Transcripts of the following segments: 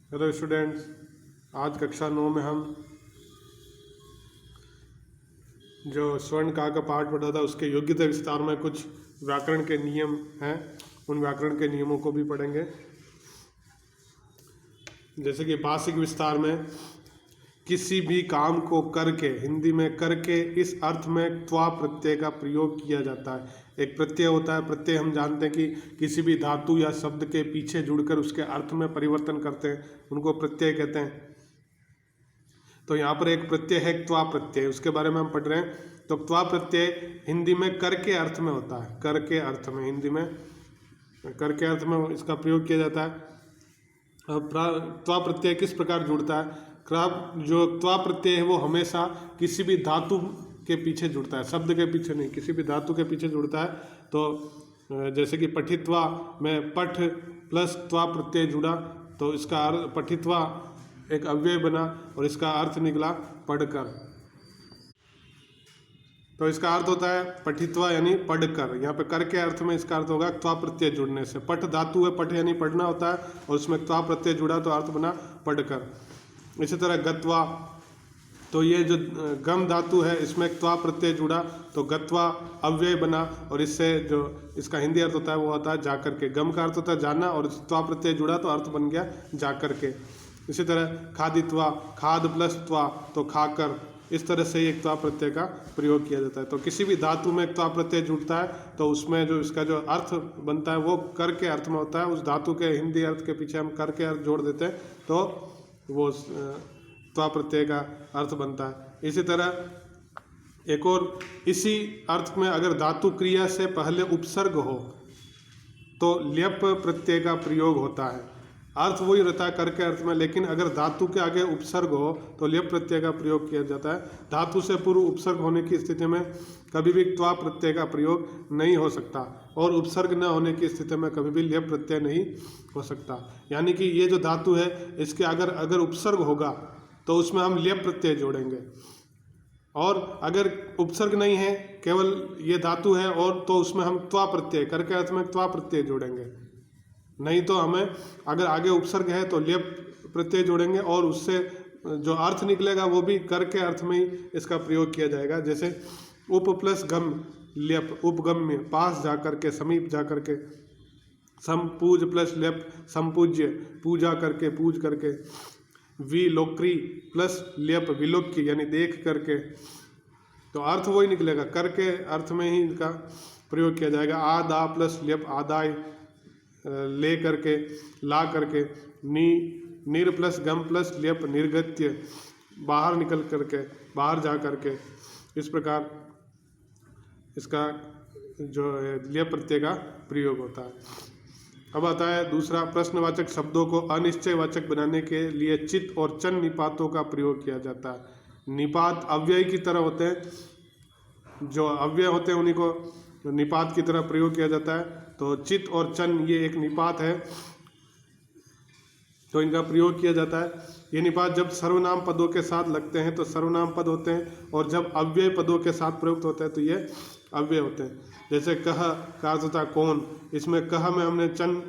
Hello students, आज कक्षा 9 में हम जो स्वर्ण का पाठ पढ़ा था उसके योग्यता विस्तार में कुछ व्याकरण के नियम हैं, उन व्याकरण के नियमों को भी पढ़ेंगे। जैसे कि भाषिक विस्तार में किसी भी काम को करके, हिंदी में करके, इस अर्थ में त्वा प्रत्यय का प्रयोग किया जाता है। एक प्रत्यय होता है, प्रत्यय हम जानते हैं कि किसी भी धातु या शब्द के पीछे जुड़कर उसके अर्थ में परिवर्तन करते हैं, उनको प्रत्यय कहते हैं। तो यहाँ पर एक प्रत्यय है त्वा प्रत्यय, उसके बारे में हम पढ़ रहे हैं। तो त्वा प्रत्यय हिंदी में कर के अर्थ में होता है, कर के अर्थ में, हिंदी में कर के अर्थ में इसका प्रयोग किया जाता है। अब त्वा प्रत्यय किस प्रकार जुड़ता है? जो त्वा प्रत्यय है वो हमेशा किसी भी धातु के पीछे जुड़ता है, शब्द के पीछे नहीं, किसी भी धातु के पीछे जुड़ता है। तो जैसे कि पठित्वा में पठ प्लस त्वा प्रत्यय जुड़ा तो इसका अर्थ पठित्वा एक अव्यय बना और इसका अर्थ निकला पढ़कर। तो इसका अर्थ होता है पठित्वा यानी पढ़कर। यहाँ पे कर के अर्थ में इसका अर्थ होगा त्वा प्रत्यय जुड़ने से। पठ धातु है, पठ यानी पढ़ना होता है, और उसमें त्वा प्रत्यय जुड़ा तो अर्थ बना पढ़कर। इसी तरह गत्वा, तो ये जो गम धातु है इसमें त्वा प्रत्यय जुड़ा तो गत्वा अव्यय बना, और इससे जो इसका हिंदी अर्थ होता है वो होता है जाकर के। गम का अर्थ होता है जाना, और त्वा प्रत्यय जुड़ा तो अर्थ बन गया जाकर के। इसी तरह खादित्वा, खाद प्लस त्वा तो खाकर, इस तरह से एक त्वा प्रत्यय का प्रयोग किया जाता है। तो किसी भी धातु में एक त्वा प्रत्यय जुड़ता है तो उसमें जो इसका जो अर्थ बनता है वो कर के अर्थ में होता है। उस धातु के हिंदी अर्थ के पीछे हम कर के अर्थ जोड़ देते हैं तो वो त्वा प्रत्यय का अर्थ बनता है। इसी तरह एक और, इसी अर्थ में अगर धातु क्रिया से पहले उपसर्ग हो तो ल्यप प्रत्यय का प्रयोग होता है। अर्थ वही रहता है कर के अर्थ में, लेकिन अगर धातु के आगे उपसर्ग हो तो ल्यप प्रत्यय का प्रयोग किया जाता है। धातु से पूर्व उपसर्ग होने की स्थिति में कभी भी त्वा प्रत्यय का प्रयोग नहीं हो सकता, और उपसर्ग न होने की स्थिति में कभी भी ल्यप प्रत्यय नहीं हो सकता। यानी कि ये जो धातु है इसके अगर उपसर्ग होगा तो उसमें हम ल्यप प्रत्यय जोड़ेंगे, और अगर उपसर्ग नहीं है, केवल ये धातु है और तो उसमें हम त्वा प्रत्यय, कर के अर्थ में त्वा प्रत्यय जोड़ेंगे। नहीं तो हमें अगर आगे उपसर्ग है तो ल्यप प्रत्यय जोड़ेंगे, और उससे जो अर्थ निकलेगा वो भी कर के अर्थ में ही इसका प्रयोग किया जाएगा। जैसे उप प्लस गम ल्यप, उपगम्य, पास जाकर के, समीप जाकर के। संपूज प्लस ल्यप संपूज्य, पूजा करके, पूज करके। विलोक्री प्लस ल्यप विलोक्य यानी देख करके, तो अर्थ वही निकलेगा, कर के अर्थ में ही इनका प्रयोग किया जाएगा। आदा प्लस ल्यप आदाय, ले करके, ला करके। नीर प्लस गम प्लस ल्यप निर्गत्य, बाहर निकल करके, बाहर जा करके। इस प्रकार इसका जो ल्यप प्रत्यय का प्रयोग होता है। अब आता है दूसरा, प्रश्नवाचक शब्दों को अनिश्चयवाचक बनाने के लिए चित और चन निपातों का प्रयोग किया जाता है। निपात अव्यय की तरह होते हैं, जो अव्यय होते हैं उन्हीं को निपात की तरह प्रयोग किया जाता है। तो चित और चन ये एक निपात है, तो इनका प्रयोग किया जाता है। ये निपात जब सर्वनाम पदों के साथ लगते हैं तो सर्वनाम पद होते हैं, और जब अव्यय पदों के साथ प्रयुक्त होते हैं तो ये अव्यय होते हैं। जैसे कह का अर्थ होता है कौन, इसमें कह में हमने चन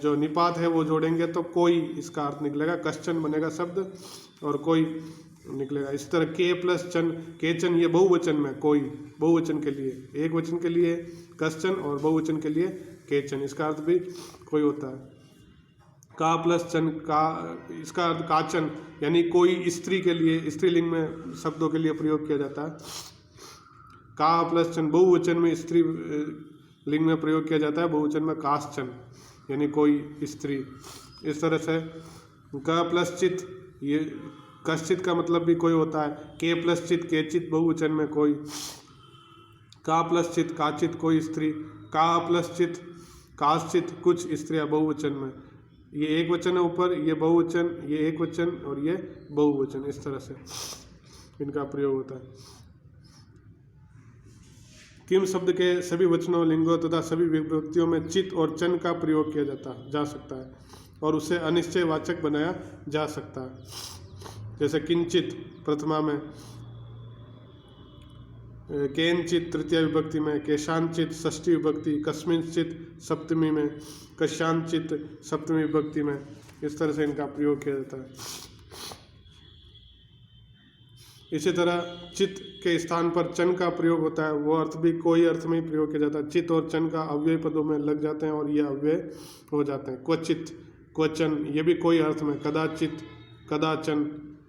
जो निपात है वो जोड़ेंगे तो कोई इसका अर्थ निकलेगा, कश्चन बनेगा शब्द और कोई निकलेगा। इसी तरह के प्लस चन, केचन, ये बहुवचन में कोई, बहुवचन के लिए, एक वचन के लिए कश्चन और बहुवचन के लिए केचन, इसका अर्थ भी कोई होता है। का प्लस चन का, इसका अर्थ काचन यानी कोई स्त्री के लिए, स्त्रीलिंग में शब्दों के लिए प्रयोग किया जाता है। का प्लस चन बहुवचन में स्त्री लिंग में प्रयोग किया जाता है, बहुवचन में काश्चन यानी कोई स्त्री। इस तरह से का प्लस चित, ये कश्चित का मतलब भी कोई होता है। के प्लस चित केचित बहुवचन में कोई। का प्लस चित काचित कोई स्त्री। का प्लस चित काश्चित कुछ स्त्रियां बहुवचन में। ये एक वचन है ऊपर, ये बहुवचन, ये एक वचन और ये बहुवचन, इस तरह से इनका प्रयोग होता है। किम शब्द के सभी वचनों, लिंगों तथा सभी विभक्तियों में चित और चन का प्रयोग किया जा सकता है, और उसे अनिश्चयवाचक बनाया जा सकता है। जैसे किंचित प्रथमा में, केनचित तृतीय विभक्ति में, केशांचित षष्ठी विभक्ति, कस्मिंचित सप्तमी में, कश्यांचित सप्तमी विभक्ति में। इस तरह से इनका प्रयोग किया जाता है। इसी तरह चित के स्थान पर चन का प्रयोग होता है, वो अर्थ भी कोई अर्थ में ही प्रयोग किया जाता है। चित और चन का अव्यय पदों में लग जाते हैं और ये अव्यय हो जाते हैं। क्वचित, क्वचन, ये भी कोई अर्थ में, कदाचित, कदाचन,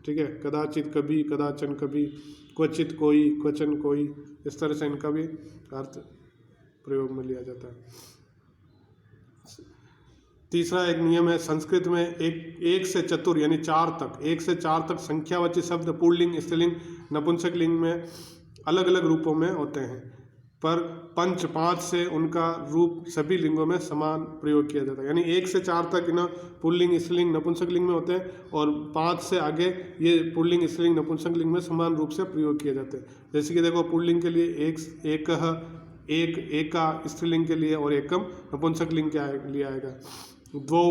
ठीक है, कदाचित कभी, कदाचन कभी, क्वचित कोई, क्वचन कोई, इस तरह से इनका भी अर्थ प्रयोग में लिया जाता है। तीसरा एक नियम है संस्कृत में, एक से चतुर यानी 4 तक, 1 से 4 तक संख्यावाची शब्द पुल्लिंग, स्त्रीलिंग, नपुंसक लिंग में अलग अलग रूपों में होते हैं, पर पंच 5 से उनका रूप सभी लिंगों में समान प्रयोग किया जाता है। यानी 1 से 4 तक ना पुल्लिंग, स्त्रीलिंग, नपुंसक लिंग में होते हैं और 5 से आगे ये पुल्लिंग, स्त्रीलिंग, नपुंसक लिंग में समान रूप से प्रयोग किए जाते हैं। जैसे कि देखो पुल्लिंग के लिए एक, एका स्त्रीलिंग के लिए और एकम नपुंसक लिंग के लिए आएगा। द्वौ,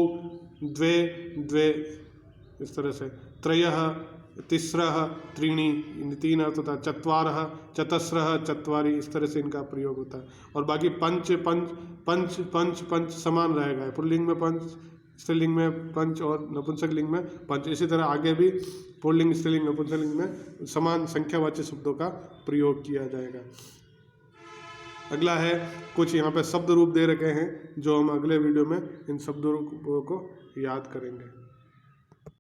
द्वे, द्वे, इस तरह से। त्रयः, तिस्रः, त्रीणि, इन 3 अर्थ होता है। चत्वारः, चतस्रः, चत्वारि, इस तरह से इनका प्रयोग होता है। और बाकी पंच, पंच, पंच, पंच, पंच समान रहेगा, पुल्लिंग में पंच, स्त्रीलिंग में पंच और नपुंसक लिंग में पंच। इसी तरह आगे भी पुल्लिंग, स्त्रीलिंग, नपुंसक लिंग में समान संख्यावाची शब्दों का प्रयोग किया जाएगा। अगला है कुछ यहाँ पे शब्द रूप दे रखे हैं जो हम अगले वीडियो में इन शब्द रूपों को याद करेंगे।